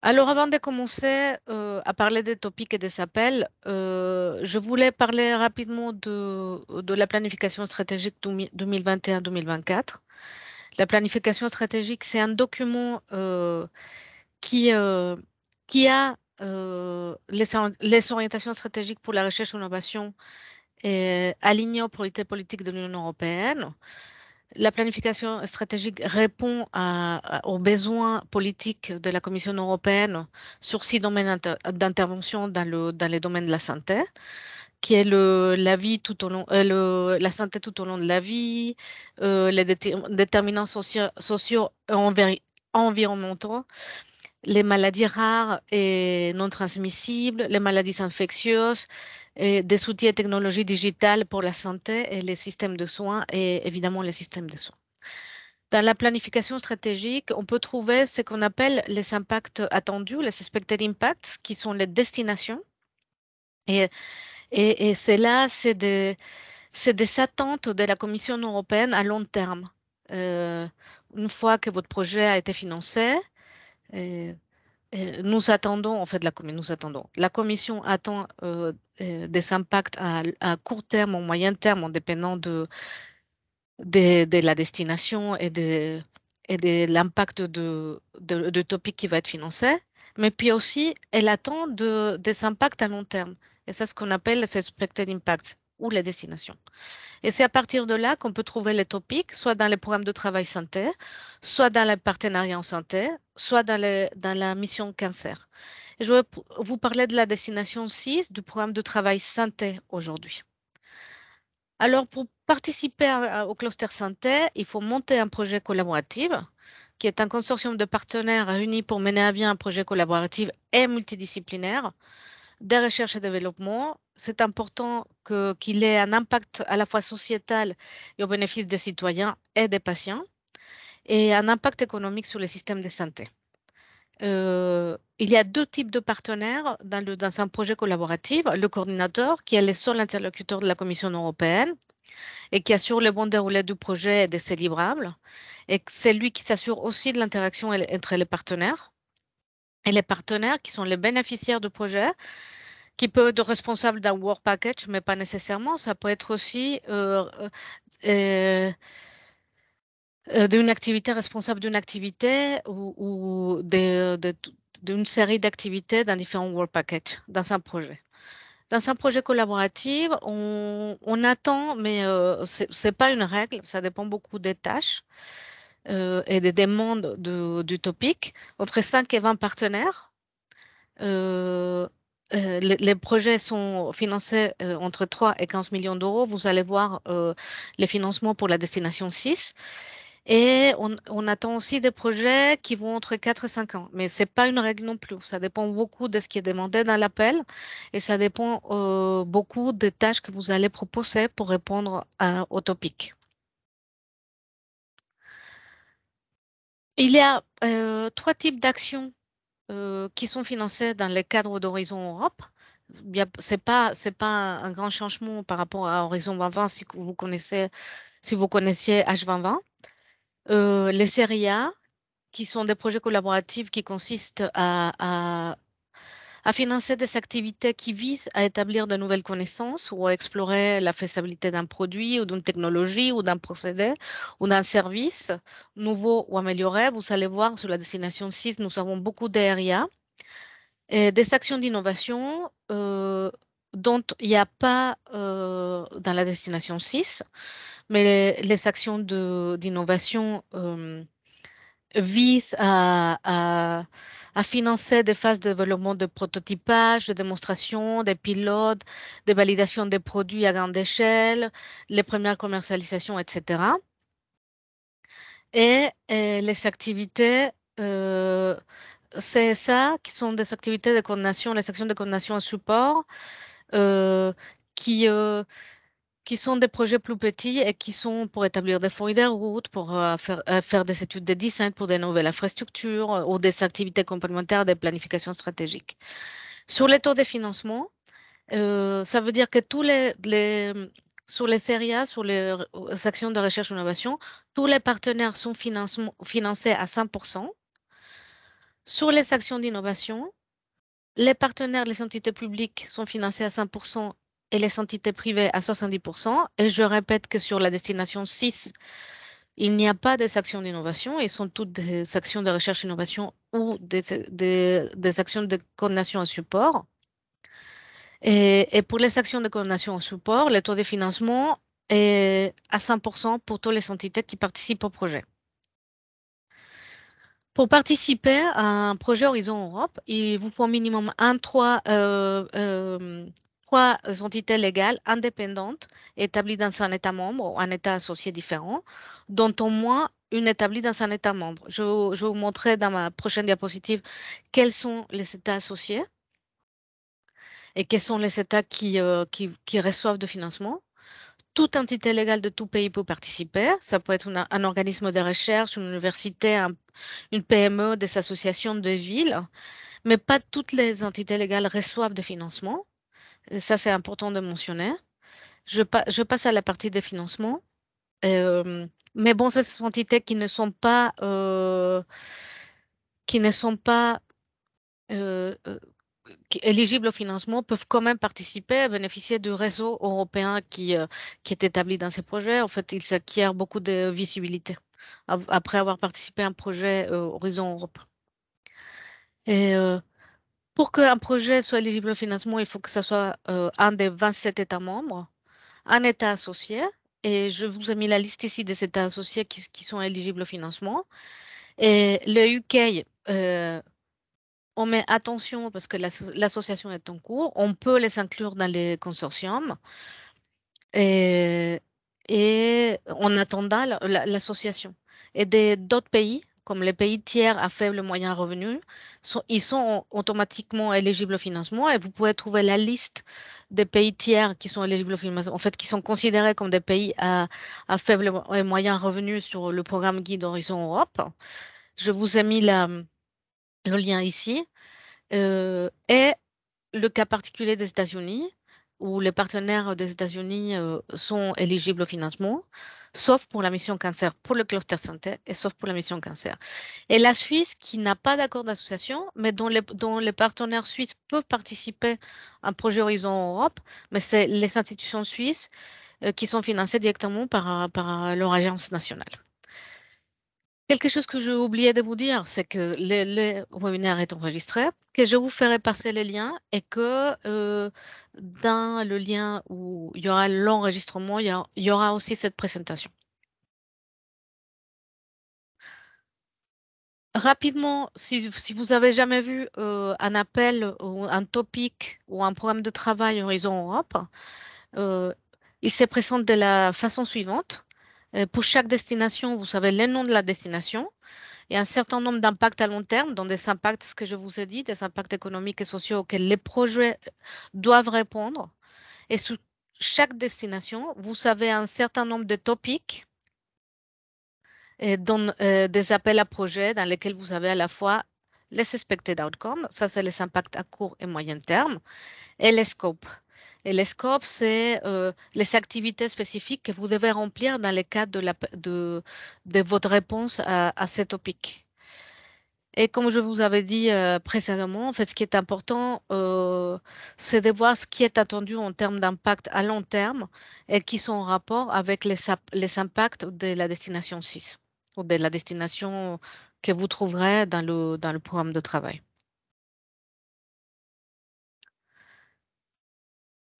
Alors, avant de commencer à parler des topics et des appels, je voulais parler rapidement de la planification stratégique 2021-2024. La planification stratégique, c'est un document qui, euh, qui a les orientations stratégiques pour la recherche et l'innovation alignées aux priorités politiques de l'Union européenne. La planification stratégique répond aux besoins politiques de la Commission européenne sur 6 domaines d'intervention dans les domaines de la santé, qui est la vie tout au long, la santé tout au long de la vie, les déterminants sociaux et environnementaux, les maladies rares et non transmissibles, les maladies infectieuses, et des outils et technologies digitales pour la santé et les systèmes de soins et évidemment les systèmes de soins. Dans la planification stratégique, on peut trouver ce qu'on appelle les impacts attendus, les expected impacts, qui sont les destinations. Et, c'est c'est des attentes de la Commission européenne à long terme. Euh, une fois que votre projet a été financé, euh, nous attendons, en fait, nous attendons. La Commission attend des impacts à court terme, au moyen terme, en dépendant de la destination et de l'impact de topic qui va être financé. Mais puis aussi, elle attend des impacts à long terme. Et c'est ce qu'on appelle les expected impacts ou les destinations. Et c'est à partir de là qu'on peut trouver les topics, soit dans les programmes de travail santé, soit dans les partenariats en santé, soit dans la mission cancer. Et je vais vous parler de la destination 6 du programme de travail santé aujourd'hui. Alors, pour participer au cluster santé, il faut monter un projet collaboratif, qui est un consortium de partenaires réunis pour mener à bien un projet collaboratif et multidisciplinaire de recherche et développement. C'est important qu'il ait un impact à la fois sociétal et au bénéfice des citoyens et des patients, et un impact économique sur le système de santé. Il y a 2 types de partenaires dans un projet collaboratif. Le coordinateur, qui est le seul interlocuteur de la Commission européenne, et qui assure le bon déroulé du projet et de ses livrables. Et c'est lui qui s'assure aussi de l'interaction entre les partenaires. Et les partenaires qui sont les bénéficiaires du projet, qui peuvent être responsables d'un work package, mais pas nécessairement. Ça peut être aussi euh, d'une activité, responsable d'une activité ou d'une série d'activités dans différents work packages dans un projet. Dans un projet collaboratif, on attend, mais ce n'est pas une règle, ça dépend beaucoup des tâches et des demandes du topic, entre 5 et 20 partenaires. Euh, les projets sont financés entre 3 et 15 millions d'euros. Vous allez voir les financements pour la destination 6. Et on attend aussi des projets qui vont entre 4 et 5 ans. Mais ce n'est pas une règle non plus. Ça dépend beaucoup de ce qui est demandé dans l'appel et ça dépend beaucoup des tâches que vous allez proposer pour répondre au topic. Il y a 3 types d'actions qui sont financées dans le cadre d'Horizon Europe. C'est pas un grand changement par rapport à Horizon 2020 si vous connaissiez H2020. Les séries A, qui sont des projets collaboratifs qui consistent à financer des activités qui visent à établir de nouvelles connaissances ou à explorer la faisabilité d'un produit ou d'une technologie ou d'un procédé ou d'un service nouveau ou amélioré. Vous allez voir sur la destination 6, nous avons beaucoup d'ARIA et des actions d'innovation dont il n'y a pas dans la destination 6, mais les actions d'innovation vise à financer des phases de développement de prototypage, de démonstration, des pilotes, de validation des produits à grande échelle, les premières commercialisations, etc. Et les activités CSA, qui sont des activités de coordination, les actions de coordination et support, euh, qui, euh, qui sont des projets plus petits et qui sont pour établir des feuilles de route, pour faire des études de design pour des nouvelles infrastructures ou des activités complémentaires de planification stratégique. Sur les taux de financement, ça veut dire que sur les séries A, sur les actions de recherche et innovation, tous les partenaires sont financés à 100%. Sur les actions d'innovation, les partenaires, les entités publiques sont financés à 100% et les entités privées à 70%. Et je répète que sur la destination 6, il n'y a pas des actions d'innovation, ils sont toutes des actions de recherche et innovation ou des actions de coordination et support. Et pour les actions de coordination et support, le taux de financement est à 100% pour toutes les entités qui participent au projet. Pour participer à un projet Horizon Europe, il vous faut au minimum trois entités légales indépendantes établies dans un État membre ou un État associé différent, dont au moins une établie dans un État membre. Je vais vous montrer dans ma prochaine diapositive quels sont les États associés et quels sont les États qui reçoivent de financement. Toute entité légale de tout pays peut participer. Ça peut être un organisme de recherche, une université, une PME, des associations de villes, mais pas toutes les entités légales reçoivent des financements. Et ça, c'est important de mentionner. Je passe à la partie des financements. Mais bon, ces entités qui ne sont pas euh, euh, éligibles au financement peuvent quand même participer, bénéficier du réseau européen qui est établi dans ces projets. En fait, ils acquièrent beaucoup de visibilité après avoir participé à un projet Horizon Europe. Et pour qu'un projet soit éligible au financement, il faut que ce soit un des 27 États membres, un État associé. Et je vous ai mis la liste ici des États associés qui sont éligibles au financement. Et le UK, on met attention parce que l'association est en cours. On peut les inclure dans les consortiums. Et, et en attendant l'association. Et d'autres pays, comme les pays tiers à faible et moyen revenu, ils sont automatiquement éligibles au financement et vous pouvez trouver la liste des pays tiers qui sont éligibles au financement, en fait, qui sont considérés comme des pays à faible et moyen revenu sur le programme Guide Horizon Europe. Je vous ai mis le lien ici. Et le cas particulier des États-Unis, où les partenaires des États-Unis sont éligibles au financement, sauf pour la mission cancer, pour le cluster santé, et sauf pour la mission cancer. Et la Suisse, qui n'a pas d'accord d'association, mais dont les partenaires suisses peuvent participer à un projet Horizon Europe, mais c'est les institutions suisses qui sont financées directement par leur agence nationale. Quelque chose que j'ai oublié de vous dire, c'est que le webinaire est enregistré, que je vous ferai passer le lien et que dans le lien où il y aura l'enregistrement, il y aura aussi cette présentation. Rapidement, si vous avez jamais vu un appel ou un topic ou un programme de travail Horizon Europe, euh, il se présente de la façon suivante. Pour chaque destination, vous savez le nom de la destination et un certain nombre d'impacts à long terme, dont des impacts, ce que je vous ai dit, des impacts économiques et sociaux auxquels les projets doivent répondre. Et sous chaque destination, vous avez un certain nombre de topics et des appels à projets dans lesquels vous avez à la fois les expected outcomes, ça c'est les impacts à court et moyen terme, et les scopes. Et les scopes, c'est les activités spécifiques que vous devez remplir dans le cadre de votre réponse à ces topics. Et comme je vous avais dit précédemment, en fait, ce qui est important, c'est de voir ce qui est attendu en termes d'impact à long terme et qui sont en rapport avec les impacts de la destination 6 ou de la destination que vous trouverez dans le programme de travail.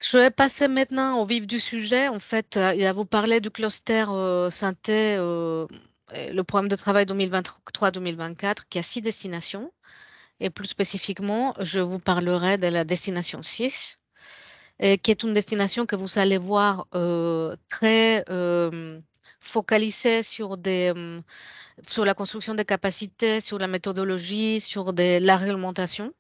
Je vais passer maintenant au vif du sujet. En fait, et à vous parler du cluster santé, le programme de travail 2023-2024 qui a 6 destinations. Et plus spécifiquement, je vous parlerai de la destination 6, qui est une destination que vous allez voir très focalisée sur la construction des capacités, sur la méthodologie, sur la réglementation.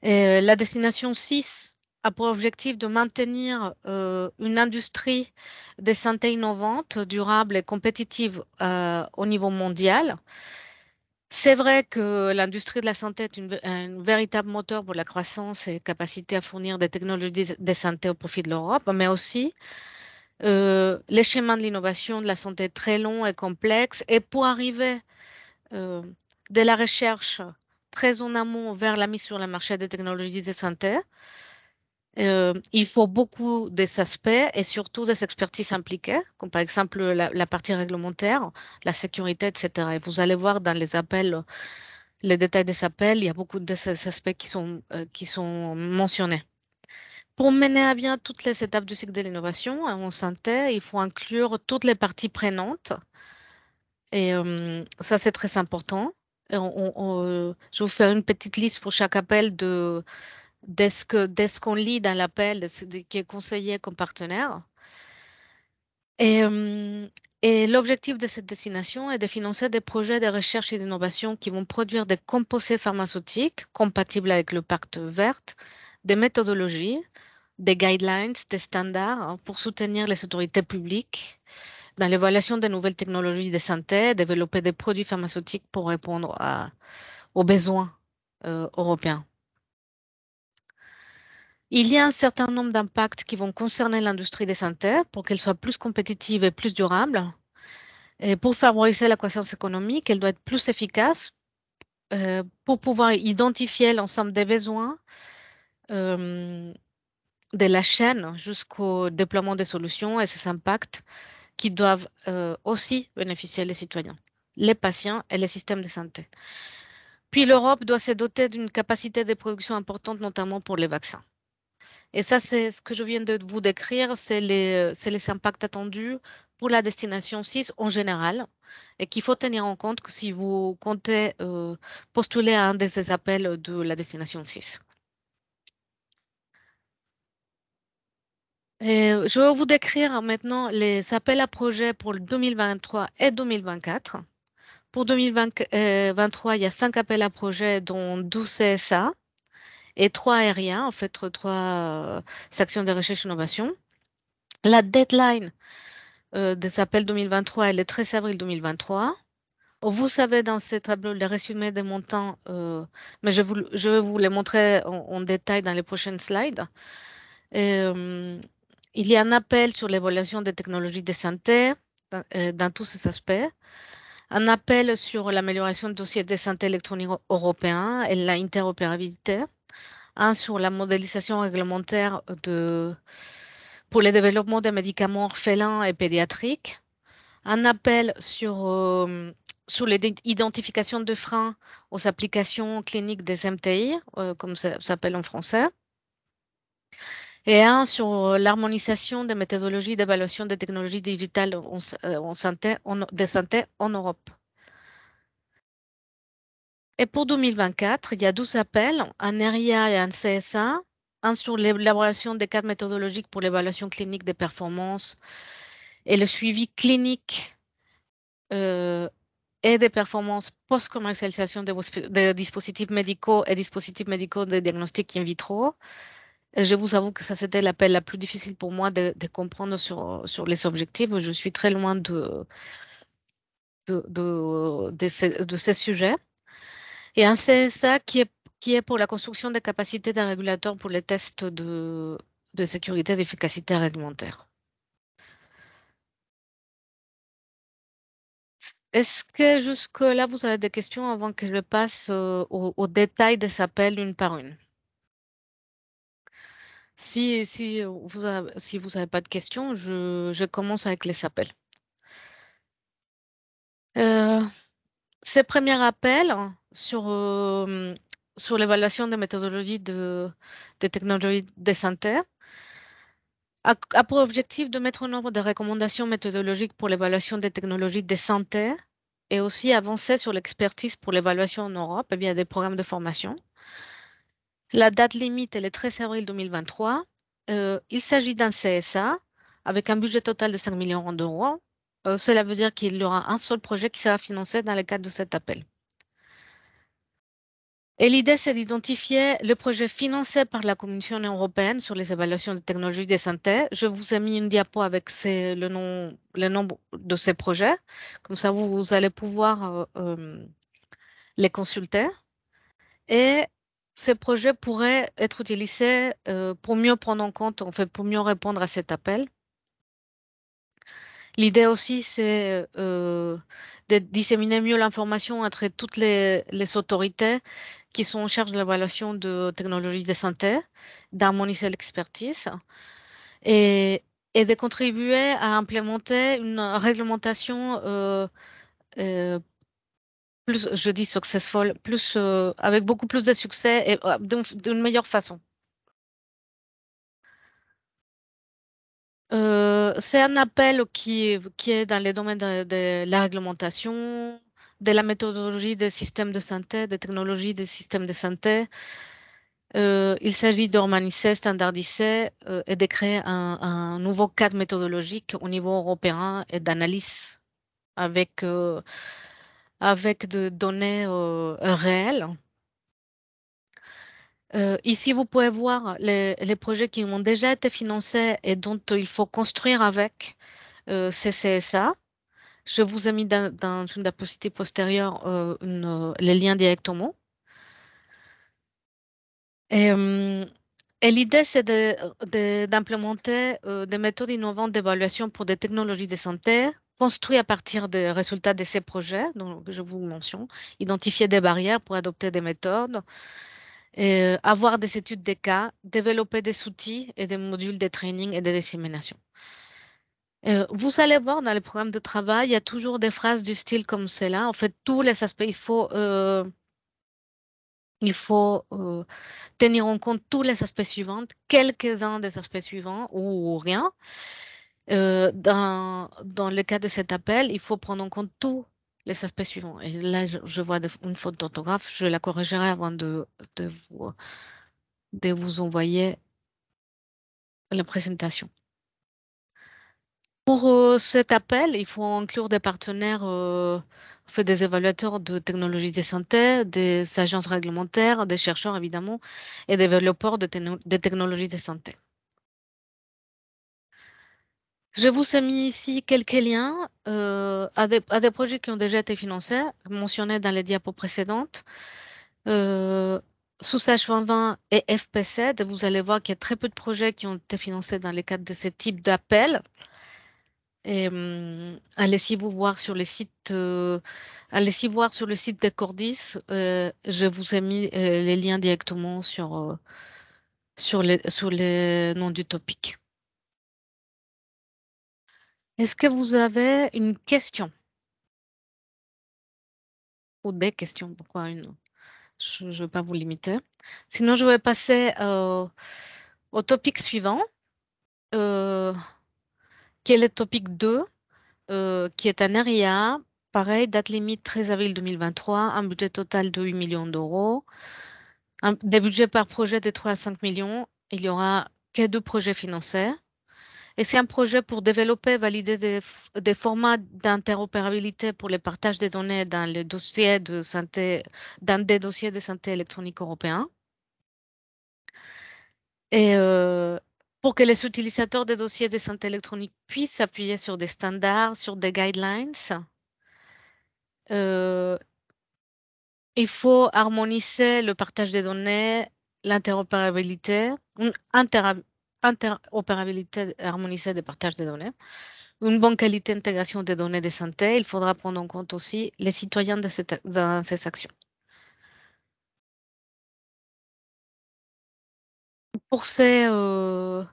Et, la destination 6 a pour objectif de maintenir une industrie de santé innovante, durable et compétitive au niveau mondial. C'est vrai que l'industrie de la santé est un véritable moteur pour la croissance et capacité à fournir des technologies de santé au profit de l'Europe, mais aussi les chemins de l'innovation de la santé très longs et complexes. Et pour arriver euh, de la recherche très en amont vers la mise sur le marché des technologies de santé. Il faut beaucoup des aspects et surtout des expertises impliquées, comme par exemple la partie réglementaire, la sécurité, etc. Et vous allez voir dans les appels, les détails des appels, il y a beaucoup de ces aspects qui sont mentionnés. Pour mener à bien toutes les étapes du cycle de l'innovation en santé, il faut inclure toutes les parties prenantes. Et ça, c'est très important. Et je vais vous faire une petite liste pour chaque appel dès ce qu'on lit dans l'appel, qui est conseillé comme partenaire. Et, euh, et l'objectif de cette destination est de financer des projets de recherche et d'innovation qui vont produire des composés pharmaceutiques compatibles avec le pacte vert, des méthodologies, des guidelines, des standards pour soutenir les autorités publiques dans l'évaluation des nouvelles technologies de santé, développer des produits pharmaceutiques pour répondre aux besoins européens. Il y a un certain nombre d'impacts qui vont concerner l'industrie de santé pour qu'elle soit plus compétitive et plus durable. Et pour favoriser la croissance économique, elle doit être plus efficace pour pouvoir identifier l'ensemble des besoins euh, de la chaîne jusqu'au déploiement des solutions et ses impacts qui doivent aussi bénéficier les citoyens, les patients et les systèmes de santé. Puis l'Europe doit se doter d'une capacité de production importante, notamment pour les vaccins. Et ça, c'est ce que je viens de vous décrire, c'est les impacts attendus pour la destination 6 en général, et qu'il faut tenir en compte que si vous comptez postuler à un de ces appels de la destination 6. Et je vais vous décrire maintenant les appels à projets pour le 2023 et 2024. Pour 2023, il y a 5 appels à projets, dont 12 CSA et 3 aériens, en fait, 3 sections de recherche et innovation. La deadline des appels 2023 est le 13 avril 2023. Vous savez dans ce tableau le résumé des montants, mais je vais vous les montrer en détail dans les prochaines slides. Et, il y a un appel sur l'évaluation des technologies de santé dans tous ces aspects. Un appel sur l'amélioration du dossier de santé électronique européen et l'interopérabilité. Un sur la modélisation réglementaire pour le développement des médicaments orphelins et pédiatriques. Un appel sur l'identification de freins aux applications cliniques des MTI, comme ça s'appelle en français. Et un sur l'harmonisation des méthodologies d'évaluation des technologies digitales de santé en Europe. Et pour 2024, il y a 12 appels, un RIA et un CSA, un sur l'élaboration des cadres méthodologiques pour l'évaluation clinique des performances et le suivi clinique et des performances post-commercialisation des dispositifs médicaux et dispositifs médicaux de diagnostic in vitro. Et je vous avoue que ça, c'était l'appel la plus difficile pour moi de comprendre sur les objectifs. Je suis très loin de ces sujets. Et un CSA qui est pour la construction des capacités d'un régulateur pour les tests de sécurité et d'efficacité réglementaire. Est-ce que jusque-là, vous avez des questions avant que je passe aux détails des appels une par une? Si vous n'avez pas de questions, je commence avec les appels. Euh, Ces premiers appels sur l'évaluation des méthodologies des technologies de santé a pour objectif de mettre en œuvre des recommandations méthodologiques pour l'évaluation des technologies de santé et aussi avancer sur l'expertise pour l'évaluation en Europe et bien des programmes de formation. La date limite est le 13 avril 2023. Il s'agit d'un CSA avec un budget total de 5 millions d'euros. Cela veut dire qu'il y aura un seul projet qui sera financé dans le cadre de cet appel. Et l'idée, c'est d'identifier le projet financé par la Commission européenne sur les évaluations de technologies de santé. Je vous ai mis une diapo avec le nombre de ces projets. Comme ça, vous allez pouvoir les consulter. Et ces projets pourraient être utilisés pour mieux prendre en compte, en fait, pour mieux répondre à cet appel. L'idée aussi, c'est de disséminer mieux l'information entre toutes les autorités qui sont en charge de l'évaluation de technologies de santé, d'harmoniser l'expertise et, et de contribuer à implémenter une réglementation euh, plus, je dis successful, plus, avec beaucoup plus de succès et d'une meilleure façon. C'est un appel qui est dans les domaines de la réglementation, de la méthodologie des systèmes de santé, des technologies des systèmes de santé. Il s'agit d'harmoniser, standardiser et de créer un nouveau cadre méthodologique au niveau européen et d'analyse avec, avec des données réelles. Ici, vous pouvez voir les projets qui ont déjà été financés et dont il faut construire avec CCSA. Je vous ai mis dans une diapositive postérieure les liens directement. Et, et l'idée, c'est d'implémenter des méthodes innovantes d'évaluation pour des technologies de santé construites à partir des résultats de ces projets, donc je vous mentionne, identifier des barrières pour adopter des méthodes, et, avoir des études de cas, développer des outils et des modules de training et de dissémination. Vous allez voir dans les programmes de travail, il y a toujours des phrases du style comme cela. En fait, tous les aspects, il faut tenir en compte tous les aspects suivants, quelques-uns des aspects suivants ou rien. Dans le cas de cet appel, il faut prendre en compte tous les aspects suivants. Et là, je vois une faute d'orthographe, je la corrigerai avant de vous, de vous envoyer la présentation. Pour cet appel, il faut inclure des partenaires, fait des évaluateurs de technologies de santé, des agences réglementaires, des chercheurs évidemment, et des développeurs de technologies de santé. Je vous ai mis ici quelques liens à des projets qui ont déjà été financés, mentionnés dans les diapos précédentes. Sous-Sage 2020 et FP7, vous allez voir qu'il y a très peu de projets qui ont été financés dans le cadre de ce type d'appel. Et allez-y vous voir sur le site, allez-y voir sur le site de Cordis. Je vous ai mis les liens directement sur les noms du topic. Est-ce que vous avez une question ou des questions? Pourquoi une? Je ne vais pas vous limiter. Sinon, je vais passer au topic suivant, euh, qui est le topic 2, qui est un RIA. Pareil, date limite 13 avril 2023, un budget total de 8 millions d'euros. Des budgets par projet de 3 à 5 millions. Il y aura que 2 projets financés. Et c'est un projet pour développer et valider des formats d'interopérabilité pour le partage des données dans les dossiers de santé, dans des dossiers de santé électronique européens. Et pour que les utilisateurs des dossiers de santé électronique puissent s'appuyer sur des standards, sur des guidelines, euh, il faut harmoniser le partage des données, l'interopérabilité, une interopérabilité harmonisée des partages des données, une bonne qualité d'intégration des données de santé. Il faudra prendre en compte aussi les citoyens dans ces actions. Pour ces, euh,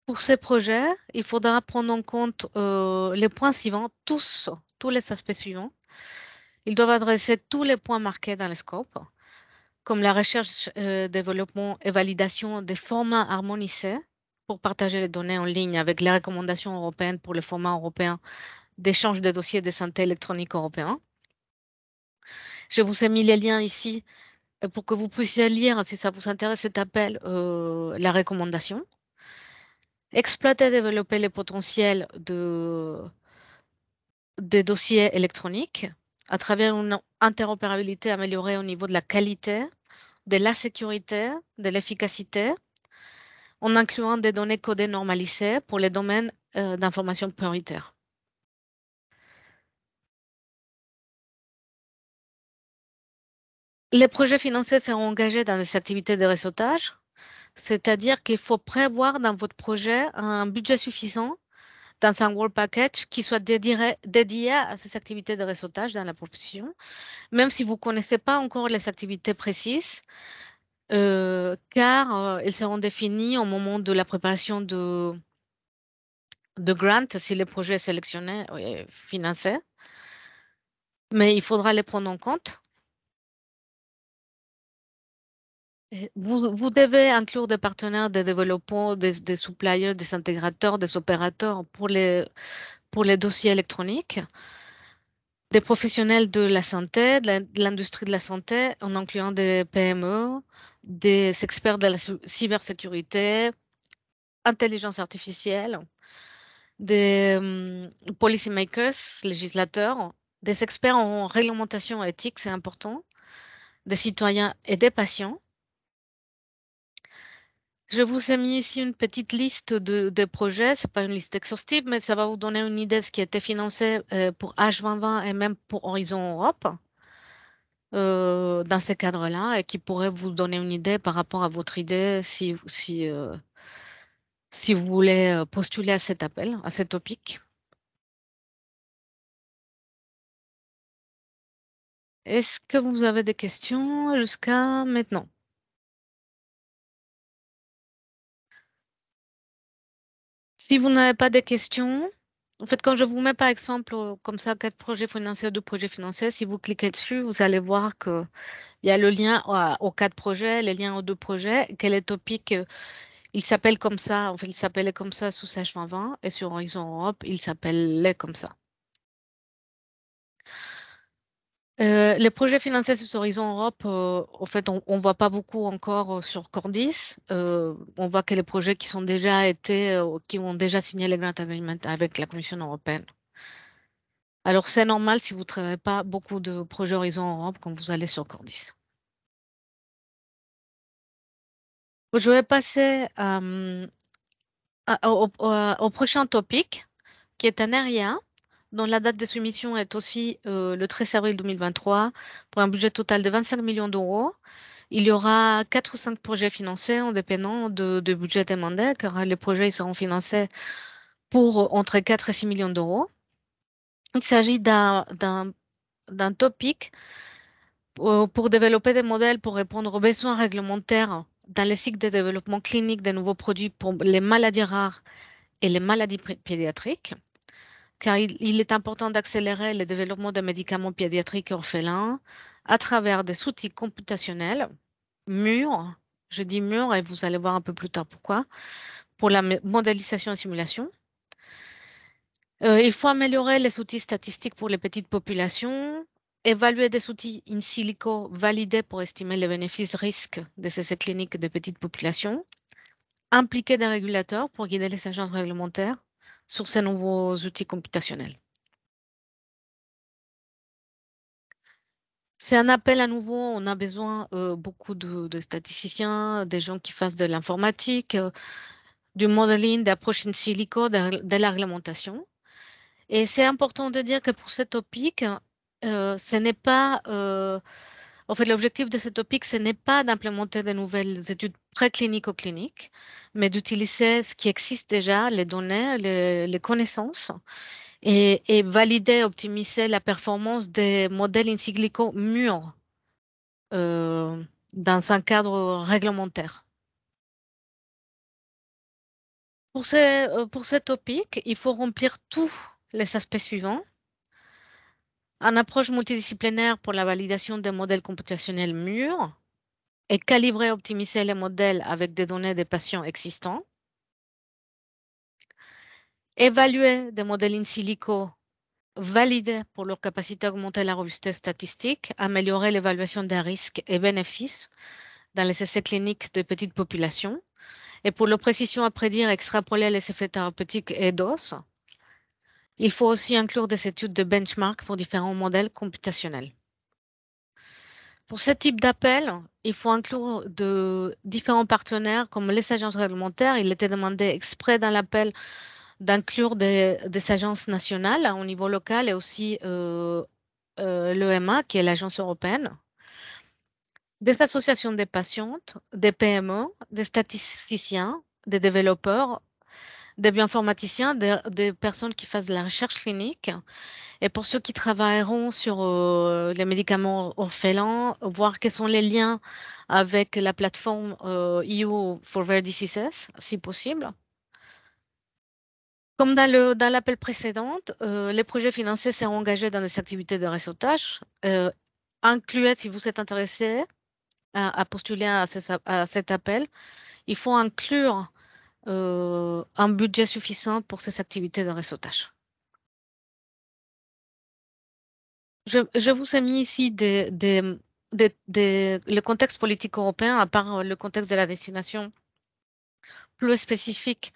pour ces projets, il faudra prendre en compte les points suivants, tous les aspects suivants. Ils doivent adresser tous les points marqués dans le scope, comme la recherche, développement et validation des formats harmonisés pour partager les données en ligne avec les recommandations européennes pour le format européen d'échange de dossiers de santé électronique européen. Je vous ai mis les liens ici pour que vous puissiez lire, si ça vous intéresse, cet appel, la recommandation. Exploiter et développer les potentiels des dossiers électroniques à travers une interopérabilité améliorée au niveau de la qualité, de la sécurité, de l'efficacité, en incluant des données codées normalisées pour les domaines d'information prioritaires. Les projets financés seront engagés dans des activités de réseautage, c'est-à-dire qu'il faut prévoir dans votre projet un budget suffisant dans un Work Package qui soit dédié à ces activités de réseautage dans la profession, même si vous ne connaissez pas encore les activités précises, car elles seront définies au moment de la préparation de grant, si le projet est sélectionné et financé. Mais il faudra les prendre en compte. Et vous devez inclure des partenaires, des développeurs, des suppliers, des intégrateurs, des opérateurs pour les dossiers électroniques, des professionnels de la santé, de l'industrie de la santé, en incluant des PME, des experts de la cybersécurité, intelligence artificielle, des policy makers, législateurs, des experts en réglementation éthique, c'est important, des citoyens et des patients. Je vous ai mis ici une petite liste de projets. Ce n'est pas une liste exhaustive, mais ça va vous donner une idée de ce qui a été financé pour H2020 et même pour Horizon Europe dans ces cadres-là et qui pourrait vous donner une idée par rapport à votre idée si vous voulez postuler à cet appel, à ce topic. Est-ce que vous avez des questions jusqu'à maintenant? Si vous n'avez pas de questions, en fait, quand je vous mets par exemple comme ça 4 projets financiers ou 2 projets financiers, si vous cliquez dessus, vous allez voir qu'il y a le lien aux 4 projets, les liens aux 2 projets, quel est le topic. Il s'appelle comme ça, en fait, il s'appelait comme ça sous Sage 2020 et sur Horizon Europe, il s'appelait comme ça. Les projets financés sur Horizon Europe, en fait, on ne voit pas beaucoup encore sur Cordis. On voit que les projets qui sont déjà qui ont déjà signé les grant agreements avec la Commission européenne. Alors, c'est normal si vous ne travaillez pas beaucoup de projets Horizon Europe quand vous allez sur Cordis. Je vais passer au prochain topic, qui est un area, dont la date de soumission est aussi le 13 avril 2023, pour un budget total de 25 millions d'euros. Il y aura 4 ou 5 projets financés en dépendant de budget demandé, car les projets seront financés pour entre 4 et 6 millions d'euros. Il s'agit d'un topic pour développer des modèles pour répondre aux besoins réglementaires dans les cycles de développement clinique des nouveaux produits pour les maladies rares et les maladies pédiatriques, car il est important d'accélérer le développement de médicaments pédiatriques orphelins à travers des outils computationnels mûrs. Je dis mûrs et vous allez voir un peu plus tard pourquoi, pour la modélisation et simulation. Il faut améliorer les outils statistiques pour les petites populations, évaluer des outils in silico validés pour estimer les bénéfices-risques des essais cliniques des petites populations, impliquer des régulateurs pour guider les agences réglementaires sur ces nouveaux outils computationnels. C'est un appel à nouveau, on a besoin beaucoup de statisticiens, des gens qui fassent de l'informatique, du modeling, d'approche in silico, de la réglementation. Et c'est important de dire que pour ce topic, ce n'est pas, en fait, l'objectif de ce topic, ce n'est pas d'implémenter de nouvelles études précliniques ou cliniques, mais d'utiliser ce qui existe déjà, les données, les connaissances, et valider, optimiser la performance des modèles in silico mûrs dans un cadre réglementaire. Pour ce topic, il faut remplir tous les aspects suivants. Une approche multidisciplinaire pour la validation des modèles computationnels mûrs et calibrer et optimiser les modèles avec des données des patients existants. Évaluer des modèles in silico validés pour leur capacité à augmenter la robustesse statistique, améliorer l'évaluation des risques et bénéfices dans les essais cliniques de petites populations. Et pour leur précision à prédire, extrapoler les effets thérapeutiques et doses, il faut aussi inclure des études de benchmark pour différents modèles computationnels. Pour ce type d'appel, il faut inclure de différents partenaires comme les agences réglementaires. Il était demandé exprès dans l'appel d'inclure des agences nationales au niveau local et aussi l'EMA, qui est l'agence européenne, des associations des patientes, des PME, des statisticiens, des développeurs, des bioinformaticiens, des personnes qui fassent de la recherche clinique. Et pour ceux qui travailleront sur les médicaments orphelins, voir quels sont les liens avec la plateforme EU for Rare Diseases, si possible. Comme dans l'appel précédent, les projets financés seront engagés dans des activités de réseautage. Incluez, si vous êtes intéressé à postuler à cet appel, il faut inclure un budget suffisant pour ces activités de réseautage. Je vous ai mis ici le contexte politique européen, à part le contexte de la destination plus spécifique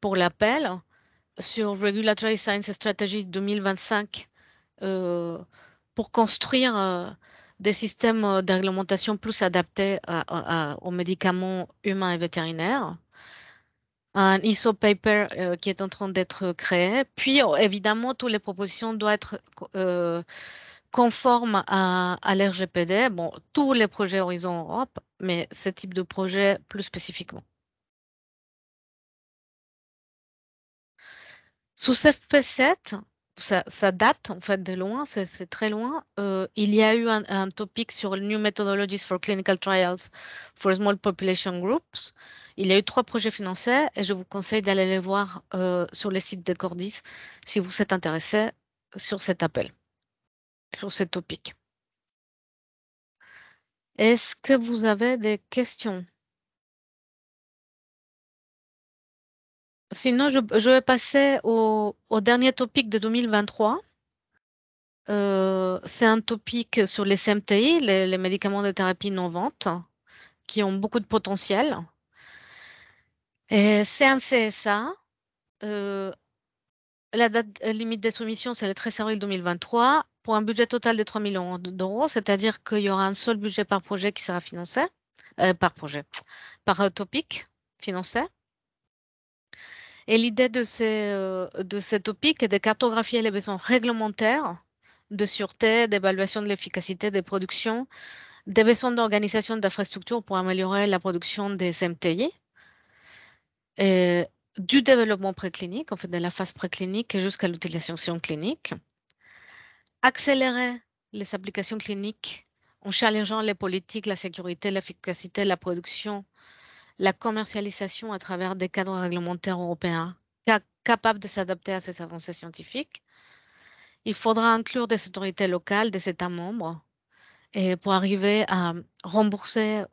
pour l'appel sur Regulatory Science Strategy 2025 euh, pour construire des systèmes de réglementation plus adaptés aux médicaments humains et vétérinaires. Un ISO paper qui est en train d'être créé. Puis, évidemment, toutes les propositions doivent être conformes à l'RGPD. Bon, tous les projets Horizon Europe, mais ce type de projet plus spécifiquement. Sous FP7, ça date en fait de loin, c'est très loin. Il y a eu un topic sur New Methodologies for Clinical Trials for Small Population Groups. Il y a eu 3 projets financés et je vous conseille d'aller les voir sur le site de Cordis si vous êtes intéressé sur cet appel, sur ce topic. Est-ce que vous avez des questions? Sinon, je vais passer au dernier topic de 2023. C'est un topic sur les CMTI, les médicaments de thérapie innovantes, qui ont beaucoup de potentiel. Et c'est un CSA. euh, la date limite des soumissions, c'est le 13 avril 2023, pour un budget total de 3 millions d'euros, c'est-à-dire qu'il y aura un seul budget par projet qui sera financé, par projet, par topic financé. Et l'idée de ce topic est de cartographier les besoins réglementaires de sûreté, d'évaluation de l'efficacité des productions, des besoins d'organisation d'infrastructures pour améliorer la production des MTI, et du développement préclinique, en fait, de la phase préclinique jusqu'à l'utilisation clinique, accélérer les applications cliniques en challengeant les politiques, la sécurité, l'efficacité, la production, la commercialisation à travers des cadres réglementaires européens capables de s'adapter à ces avancées scientifiques. Il faudra inclure des autorités locales, des États membres, et pour arriver à rembourser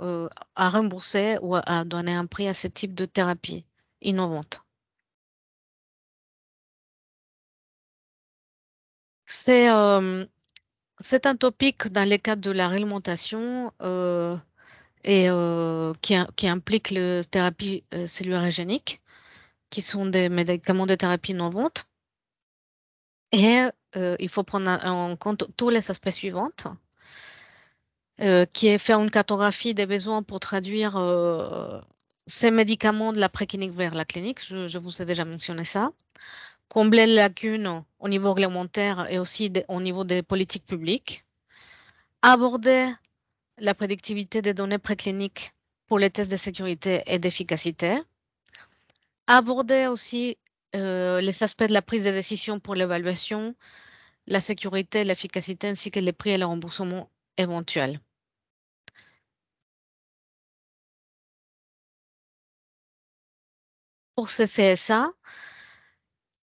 ou à donner un prix à ce type de thérapie innovante. C'est c'est un topic dans le cadre de la réglementation qui implique les thérapies cellulaires géniques, qui sont des médicaments de thérapie innovantes. Et il faut prendre en compte tous les aspects suivants, qui est faire une cartographie des besoins pour traduire ces médicaments de la préclinique vers la clinique. Je vous ai déjà mentionné ça. Combler les lacunes au niveau réglementaire et aussi au niveau des politiques publiques. Aborder la prédictivité des données précliniques pour les tests de sécurité et d'efficacité. Aborder aussi les aspects de la prise de décision pour l'évaluation, la sécurité, l'efficacité ainsi que les prix et le remboursement éventuels. Pour ce CSA,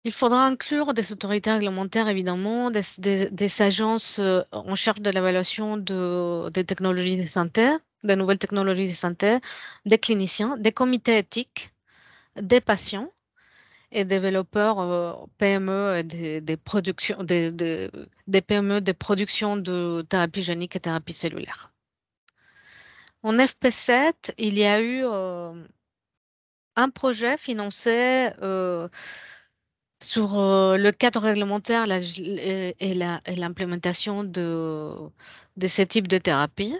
il faudra inclure des autorités réglementaires, évidemment, des agences en charge de l'évaluation des technologies de santé, des nouvelles technologies de santé, des cliniciens, des comités éthiques, des patients et développeurs PME et des productions, des PME de production de thérapie génique et thérapie cellulaire. En FP7, il y a eu un projet financé sur le cadre réglementaire et l'implémentation de ces types de thérapies.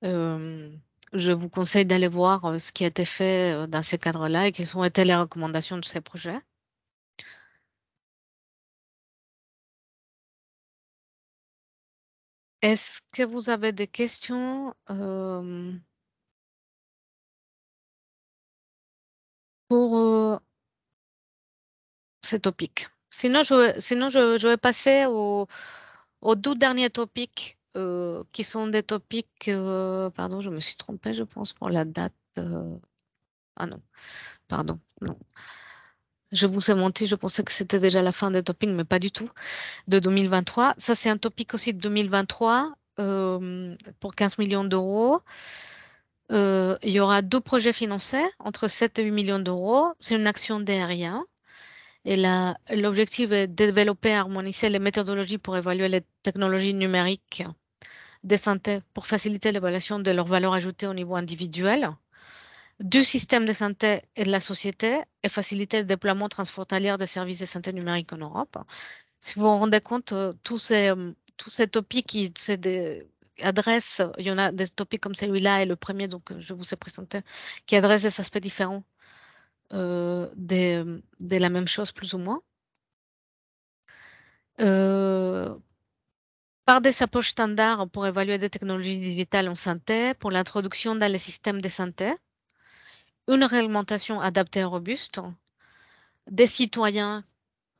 Euh, je vous conseille d'aller voir ce qui a été fait dans ces cadres-là et quelles ont été les recommandations de ces projets. Est-ce que vous avez des questions pour ces topics. Sinon, je vais passer aux 12 derniers topics qui sont des topics. Pardon, je me suis trompée, je pense, pour la date. Ah non, pardon, non. Je vous ai menti, je pensais que c'était déjà la fin des topics, mais pas du tout, de 2023. Ça, c'est un topic aussi de 2023 pour 15 millions d'euros. Il y aura 2 projets financés entre 7 et 8 millions d'euros. C'est une action derrière. Et l'objectif est de développer et harmoniser les méthodologies pour évaluer les technologies numériques des santé pour faciliter l'évaluation de leur valeur ajoutée au niveau individuel, du système de santé et de la société et faciliter le déploiement transfrontalier des services de santé numérique en Europe. Si vous vous rendez compte, tous ces topics qui adressent, il y en a des topics comme celui-là et le premier, donc je vous ai présenté, qui adressent des aspects différents de la même chose, plus ou moins. Euh, par des approches standards pour évaluer des technologies digitales en santé, pour l'introduction dans les systèmes de santé, une réglementation adaptée et robuste, des citoyens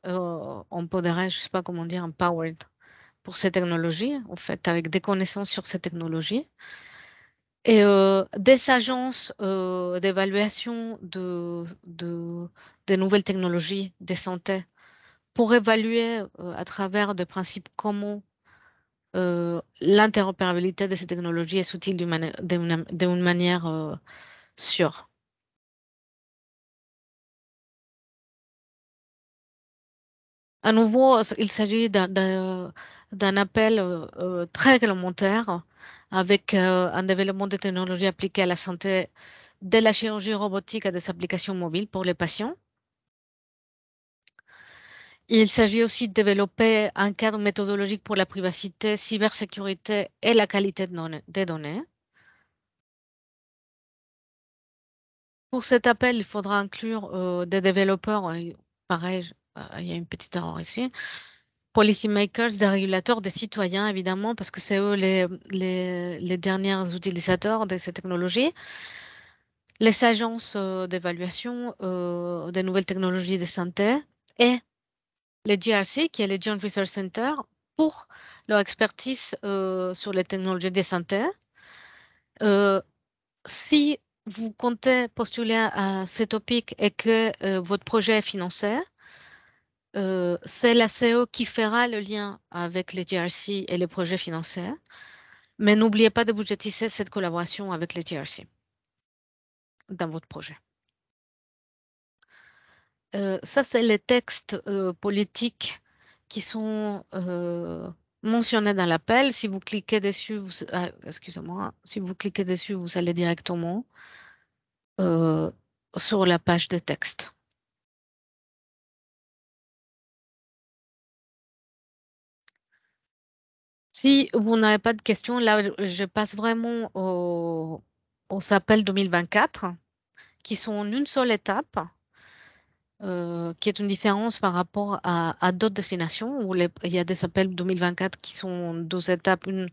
empodérés, je ne sais pas comment dire, empowered pour ces technologies, en fait, avec des connaissances sur ces technologies, et des agences d'évaluation des nouvelles technologies de santé pour évaluer à travers des principes communs l'interopérabilité de ces technologies est utile d'une manière sûre. À nouveau, il s'agit d'un appel très réglementaire avec un développement de technologies appliquées à la santé, de la chirurgie robotique à des applications mobiles pour les patients. Il s'agit aussi de développer un cadre méthodologique pour la privacité, cybersécurité et la qualité des données. Pour cet appel, il faudra inclure des développeurs, pareil, il y a une petite erreur ici, policy makers, des régulateurs, des citoyens, évidemment, parce que c'est eux les derniers utilisateurs de ces technologies, les agences d'évaluation des nouvelles technologies de santé et les GRC, qui est les Joint Research Center, pour leur expertise sur les technologies de santé. Si vous comptez postuler à ce topic et que votre projet est financé, c'est la CO qui fera le lien avec les GRC et les projets financés. Mais n'oubliez pas de budgétiser cette collaboration avec les GRC dans votre projet. Ça, c'est les textes politiques qui sont mentionnés dans l'appel. Si vous cliquez dessus, excusez-moi, si vous cliquez dessus, vous allez directement sur la page de texte. Si vous n'avez pas de questions, là, je passe vraiment aux appels 2024, qui sont en une seule étape, qui est une différence par rapport à d'autres destinations où il y a des appels 2024 qui sont en 2 étapes, une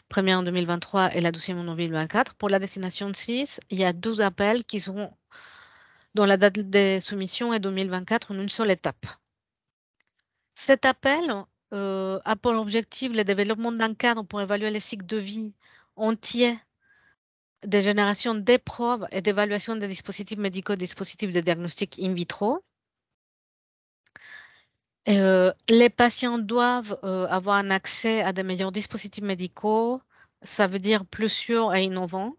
première en 2023 et la deuxième en 2024. Pour la destination 6, il y a 12 appels qui sont dont la date de soumission est 2024 en une seule étape. Cet appel a pour objectif le développement d'un cadre pour évaluer les cycles de vie entiers des générations d'épreuves et d'évaluation des dispositifs médicaux, dispositifs de diagnostic in vitro. Les patients doivent avoir un accès à des meilleurs dispositifs médicaux, ça veut dire plus sûrs et innovants.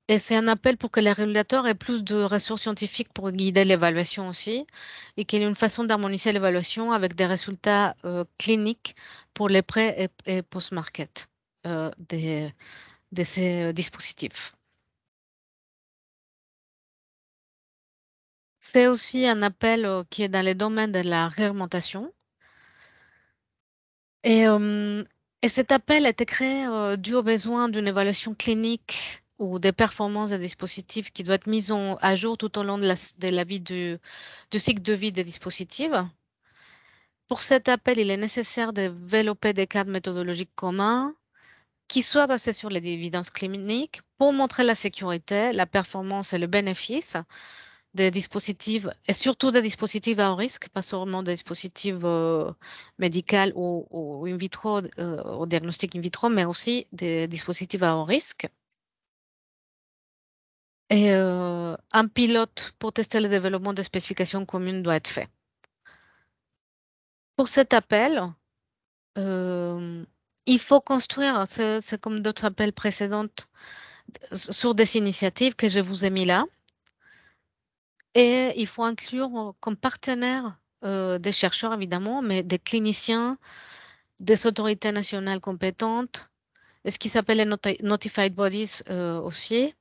Et c'est un appel pour que les régulateurs aient plus de ressources scientifiques pour guider l'évaluation aussi, et qu'il y ait une façon d'harmoniser l'évaluation avec des résultats cliniques pour les pré- et post-market de ces dispositifs. C'est aussi un appel qui est dans les domaines de la réglementation. Et, euh, et cet appel a été créé dû au besoin d'une évaluation clinique ou des performances des dispositifs qui doit être mise à jour tout au long de la vie du cycle de vie des dispositifs. Pour cet appel, il est nécessaire de développer des cadres méthodologiques communs qui soient basés sur les évidences cliniques pour montrer la sécurité, la performance et le bénéfice des dispositifs, et surtout des dispositifs à haut risque, pas seulement des dispositifs médicaux ou in vitro, au diagnostic in vitro, mais aussi des dispositifs à haut risque. Et un pilote pour tester le développement de spécifications communes doit être fait. Pour cet appel, euh, il faut construire, c'est comme d'autres appels précédentes, sur des initiatives que je vous ai mis là. Et il faut inclure comme partenaires des chercheurs, évidemment, mais des cliniciens, des autorités nationales compétentes, et ce qui s'appelle les Notified Bodies aussi,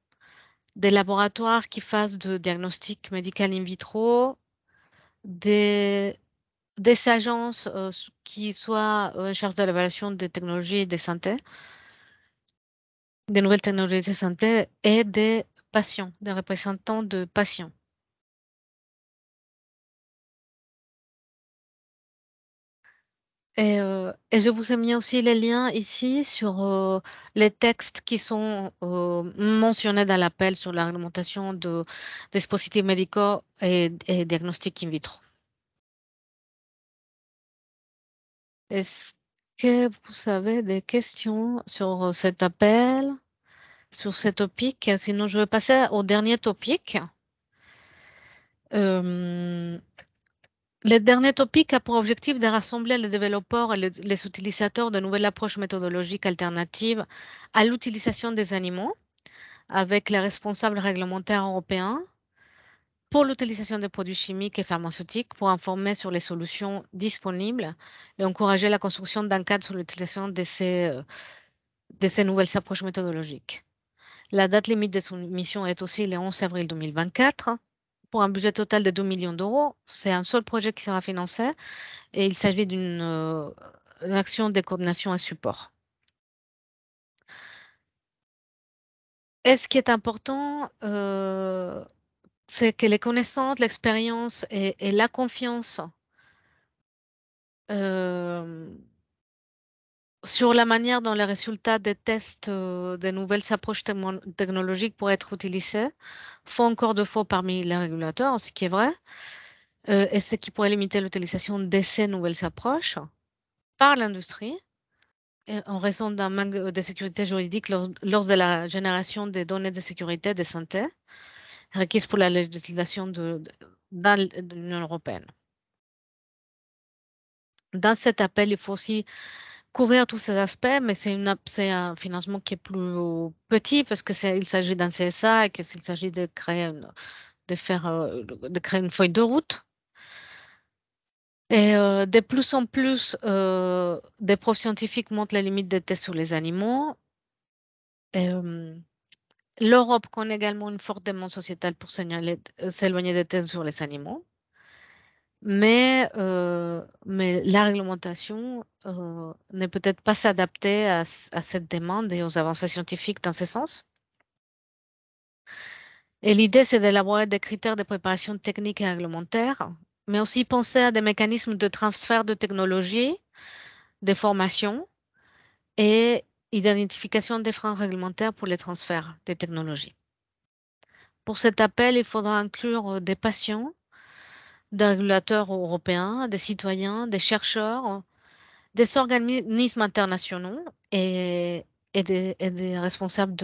des laboratoires qui fassent de diagnostic médical in vitro, des, des agences qui soient en charge de l'évaluation des technologies de santé, des nouvelles technologies de santé, et des patients, des représentants de patients. Et je vous ai mis aussi les liens ici sur les textes qui sont mentionnés dans l'appel sur la réglementation de dispositifs médicaux et diagnostics in vitro. Est-ce que vous avez des questions sur cet appel, sur ce topic? Sinon, je vais passer au dernier topic. Euh, Le dernier topic a pour objectif de rassembler les développeurs et les utilisateurs de nouvelles approches méthodologiques alternatives à l'utilisation des animaux avec les responsables réglementaires européens pour l'utilisation des produits chimiques et pharmaceutiques pour informer sur les solutions disponibles et encourager la construction d'un cadre sur l'utilisation de ces nouvelles approches méthodologiques. La date limite de soumission est aussi le 11 avril 2024 pour un budget total de 2 millions d'euros. C'est un seul projet qui sera financé et il s'agit d'une action de coordination et support. Et ce qui est important, c'est que les connaissances, l'expérience et la confiance euh, sur la manière dont les résultats des tests de nouvelles approches technologiques pourraient être utilisés font encore défaut parmi les régulateurs, ce qui est vrai, et ce qui pourrait limiter l'utilisation de ces nouvelles approches par l'industrie en raison d'un manque de sécurité juridique lors de la génération des données de sécurité de santé requises pour la législation dans l'Union européenne. Dans cet appel, il faut aussi couvrir tous ces aspects, mais c'est un financement qui est plus petit parce il s'agit d'un CSA et qu'il s'agit de créer de créer une feuille de route. Et de plus en plus, des profs scientifiques montrent les limites des tests sur les animaux. Et, l'Europe connaît également une forte demande sociétale pour s'éloigner des tests sur les animaux. Mais la réglementation n'est peut-être pas s'adapter à cette demande et aux avancées scientifiques dans ce sens. Et l'idée, c'est d'élaborer des critères de préparation technique et réglementaire, mais aussi penser à des mécanismes de transfert de technologie, de formation et identification des freins réglementaires pour les transferts des technologies. Pour cet appel, il faudra inclure des patients, des régulateurs européens, des citoyens, des chercheurs, des organismes internationaux et des responsables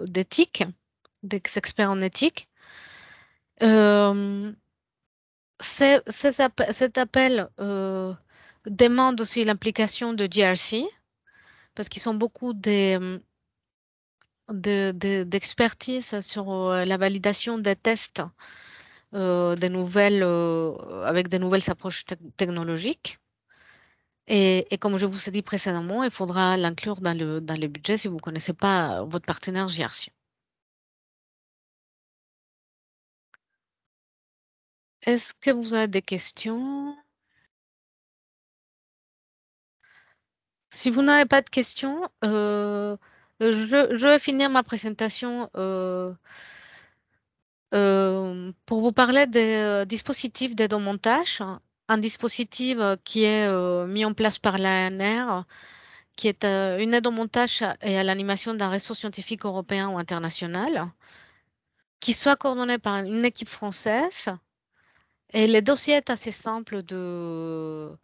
d'éthique, des experts en éthique. Euh, cet appel demande aussi l'implication de GRC parce qu'ils ont beaucoup d'expertise sur la validation des tests avec des nouvelles approches technologiques. Et comme je vous ai dit précédemment, il faudra l'inclure dans le budget si vous ne connaissez pas votre partenaire GRC. Est-ce que vous avez des questions? Si vous n'avez pas de questions, je vais finir ma présentation pour vous parler des dispositifs d'aide au montage. Un dispositif qui est mis en place par l'ANR, qui est une aide au montage et à l'animation d'un réseau scientifique européen ou international, qui soit coordonné par une équipe française. Et le dossier est assez simple de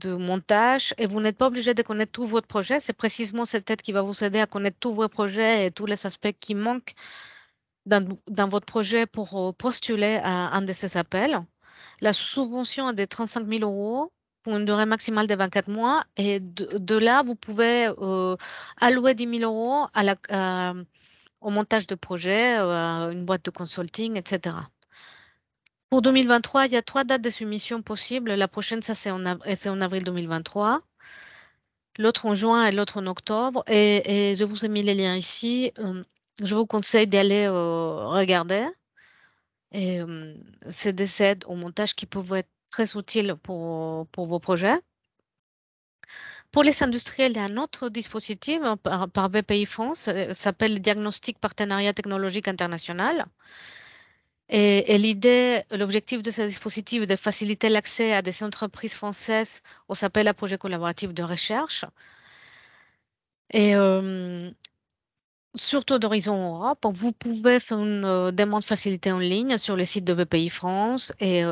montage et vous n'êtes pas obligé de connaître tout votre projet. C'est précisément cette aide qui va vous aider à connaître tous vos projets et tous les aspects qui manquent dans votre projet pour postuler à un de ces appels. La subvention est de 35 000 euros pour une durée maximale de 24 mois et de là, vous pouvez allouer 10 000 euros au montage de projet, à une boîte de consulting, etc. Pour 2023, il y a 3 dates de soumission possibles. La prochaine, ça, c'est en avril 2023. L'autre en juin et l'autre en octobre. Et je vous ai mis les liens ici. Je vous conseille d'aller regarder. Et c'est des aides au montage qui peuvent être très utiles pour vos projets. Pour les industriels, il y a un autre dispositif par BPI France, ça s'appelle le Diagnostic Partenariat Technologique International. Et l'idée, l'objectif de ce dispositif est de faciliter l'accès à des entreprises françaises aux appels à projets collaboratifs de recherche. Et surtout d'Horizon Europe, vous pouvez faire une demande facilitée en ligne sur le site de BPI France et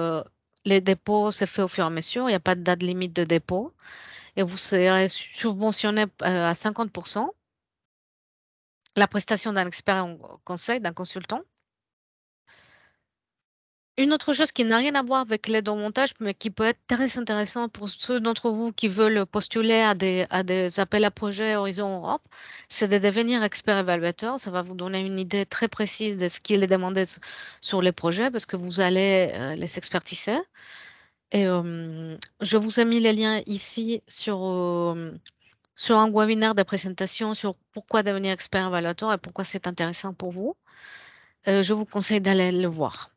les dépôts se fait au fur et à mesure. Il n'y a pas de date limite de dépôt et vous serez subventionné à 50% la prestation d'un expert en conseil, d'un consultant. Une autre chose qui n'a rien à voir avec l'aide au montage, mais qui peut être très intéressant pour ceux d'entre vous qui veulent postuler à des appels à projets Horizon Europe, c'est de devenir expert évaluateur. Ça va vous donner une idée très précise de ce qu'il est demandé sur les projets parce que vous allez les expertiser. Et je vous ai mis les liens ici sur un webinaire de présentation sur pourquoi devenir expert évaluateur et pourquoi c'est intéressant pour vous. Je vous conseille d'aller le voir.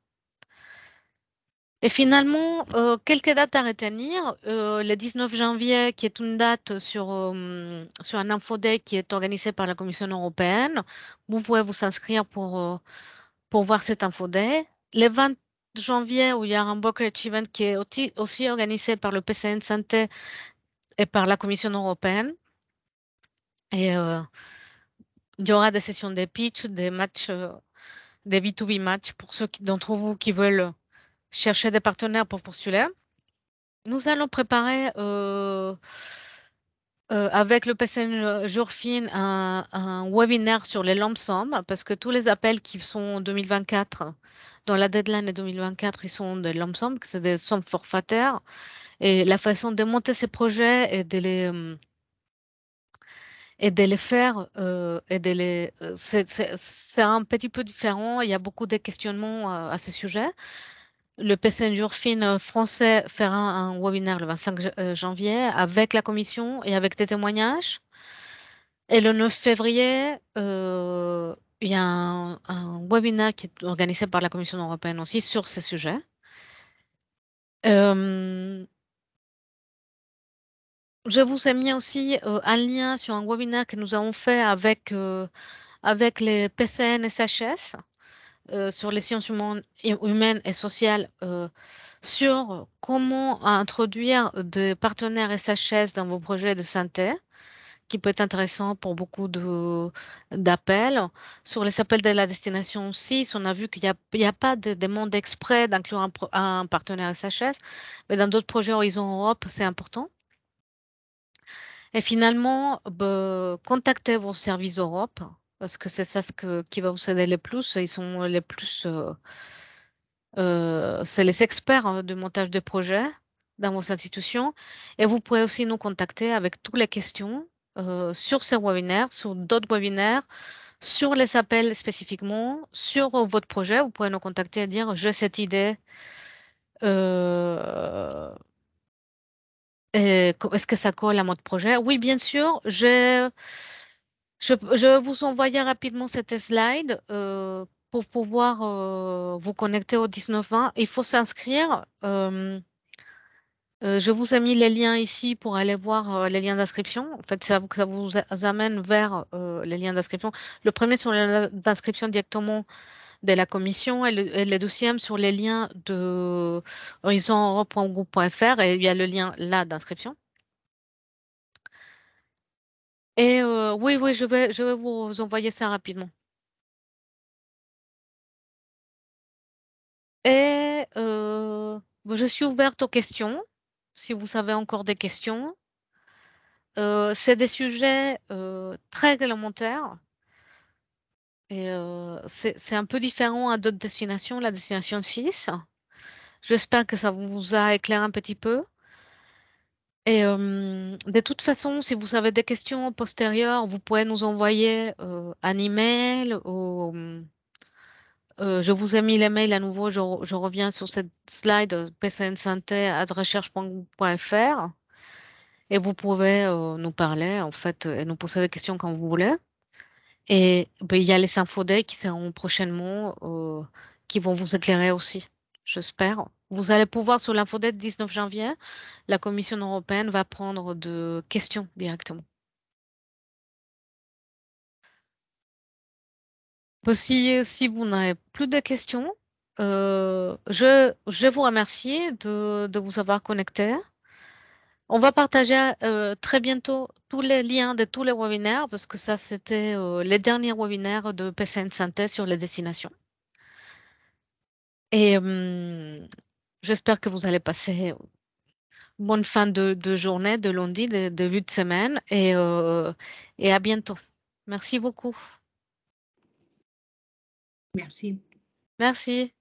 Et finalement, quelques dates à retenir. Le 19 janvier, qui est une date sur un infoday qui est organisé par la Commission européenne. Vous pouvez vous inscrire pour voir cet infoday. Le 20 janvier, où il y a un brokerage event qui est aussi organisé par le PCN Santé et par la Commission européenne. Et il y aura des sessions de pitch, des matchs, des B2B matchs pour ceux d'entre vous qui veulent chercher des partenaires pour postuler. Nous allons préparer avec le PCN Jourfin un webinaire sur les lump sum parce que tous les appels qui sont en 2024, dans la deadline de 2024, ils sont des lump sum, que c'est des sommes forfaitaires. Et la façon de monter ces projets et de les faire, c'est un petit peu différent. Il y a beaucoup de questionnements à ce sujet. Le PCN Jurfin français fera un webinaire le 25 janvier avec la commission et avec des témoignages. Et le 9 février, il y a un webinaire qui est organisé par la Commission européenne aussi sur ce sujet. Euh, je vous ai mis aussi un lien sur un webinaire que nous avons fait avec les PCN SHS sur les sciences humaines et sociales sur comment introduire des partenaires SHS dans vos projets de santé, qui peut être intéressant pour beaucoup d'appels. Sur les appels de la destination 6, on a vu qu'il y a pas de demande exprès d'inclure un partenaire SHS, mais dans d'autres projets Horizon Europe, c'est important. Et finalement, contactez vos services Europe, parce que c'est ça qui va vous aider le plus. Ils sont les plus c'est les experts de montage de projets dans vos institutions. Et vous pouvez aussi nous contacter avec toutes les questions sur ces webinaires, sur d'autres webinaires, sur les appels spécifiquement, sur votre projet. Vous pouvez nous contacter et dire, j'ai cette idée. euh, Est-ce que ça colle à votre projet? Oui, bien sûr. Je vais vous envoyer rapidement cette slide pour pouvoir vous connecter au 19-20. Il faut s'inscrire. Je vous ai mis les liens ici pour aller voir les liens d'inscription. En fait, ça vous amène vers les liens d'inscription. Le premier sur les liens d'inscription directement de la commission et le deuxième sur les liens de horizoneurope.groupe.fr et il y a le lien là d'inscription. Et oui, je vais vous envoyer ça rapidement. Je suis ouverte aux questions, si vous avez encore des questions. C'est des sujets très réglementaires et c'est un peu différent à d'autres destinations, la destination suisse. J'espère que ça vous a éclairé un petit peu. Et de toute façon, si vous avez des questions postérieures, vous pouvez nous envoyer un email ou je vous ai mis l'email à nouveau. Je reviens sur cette slide pcnsanté@recherche.fr et vous pouvez nous parler en fait et nous poser des questions quand vous voulez. Et ben, il y a les infodays qui seront prochainement qui vont vous éclairer aussi, j'espère. Vous allez pouvoir sur l'infoday du 19 janvier, la Commission européenne va prendre de questions directement. Si vous n'avez plus de questions, je vous remercie de vous avoir connecté. On va partager très bientôt tous les liens de tous les webinaires parce que ça, c'était les derniers webinaires de PCN Santé sur les destinations. Et j'espère que vous allez passer une bonne fin de journée, de lundi, de début de semaine et à bientôt. Merci beaucoup. Merci. Merci.